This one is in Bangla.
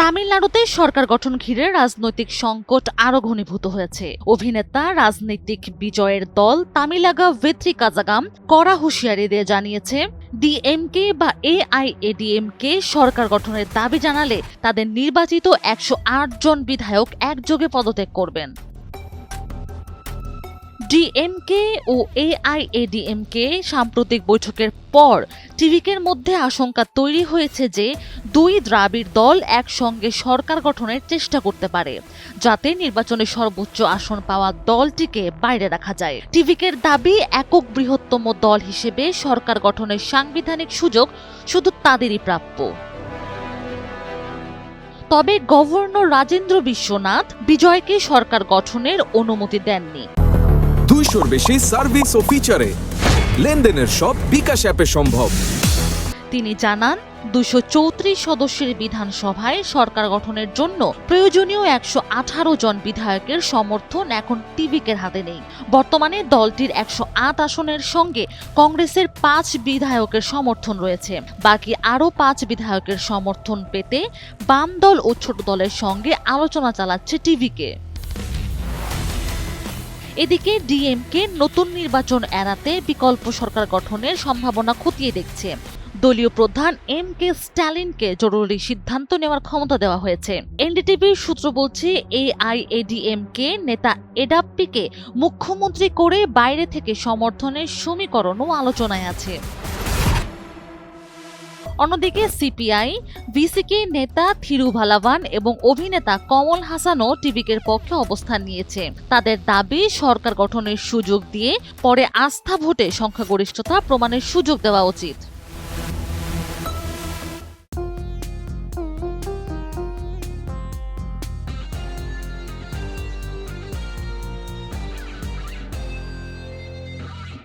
তামিলনাড়ুতে সরকার গঠন ঘিরে রাজনৈতিক সংকট আরো ঘনীভূত হয়েছে। অভিনেতা রাজনৈতিক বিজয়ের দল তামিলাগা ভেট্রি কাজাগাম কড়া হুঁশিয়ারি দিয়ে জানিয়েছে, ডিএমকে বা এআইএডিএমকে সরকার গঠনের দাবি জানালে তাদের নির্বাচিত 108 জন বিধায়ক একযোগে পদত্যাগ করবেন। ডিএমকে ও এআইএডিএমকে সাম্প্রতিক বৈঠকের পর টিভিকের মধ্যে আশঙ্কা তৈরি হয়েছে যে দুই দ্রাবিড় দল একসঙ্গে সরকার গঠনের চেষ্টা করতে পারে, যাতে নির্বাচনে সর্বোচ্চ আসন পাওয়া দলটিকে বাইরে রাখা যায়। টিভিকের দাবি, একক বৃহত্তম দল হিসেবে সরকার গঠনের সাংবিধানিক সুযোগ শুধু তাদেরই প্রাপ্য। তবে গভর্নর রাজেন্দ্র বিশ্বনাথ বিজয়কে সরকার গঠনের অনুমতি দেননি। 200-র বেশি সার্ভিস ও ফিচারে লেনদেনের সব বিকাশ অ্যাপে সম্ভব। তিনি জানান, 234 সদস্যের বিধানসভায় সরকার গঠনের জন্য প্রয়োজনীয় 118 জন বিধায়কের সমর্থন এখন টিভিকের হাতে নেই। বর্তমানে দলটির 108 আসনের সঙ্গে কংগ্রেসের 5 বিধায়কের সমর্থন রয়েছে। বাকি আরও 5 বিধায়কের সমর্থন পেতে বাম দল ও ছোট দলের সঙ্গে আলোচনা চালাচ্ছে টিভিকে। এদিকে ডিএমকে নতুন নির্বাচন এড়াতে বিকল্প সরকার গঠনের সম্ভাবনা খতিয়ে দেখছে। দলীয় প্রধান এম.কে. স্ট্যালিনকে জরুরি সিদ্ধান্ত নেওয়ার ক্ষমতা দেওয়া হয়েছে। এনডিটিভির সূত্র বলছে, এআইএডিএমকে নেতা এডাপ্পিকে মুখ্যমন্ত্রী করে বাইরে থেকে সমর্থনের সমীকরণও আলোচনায় আছে। অন্যদিকে সিপিআই, ভিসিকে নেতা থিরুভালাভান এবং অভিনেতা কমল হাসানও টিভিকের পক্ষে অবস্থান নিয়েছে। তাদের দাবি, সরকার গঠনের সুযোগ দিয়ে পরে আস্থা ভোটে সংখ্যাগরিষ্ঠতা প্রমাণের সুযোগ দেওয়া উচিত।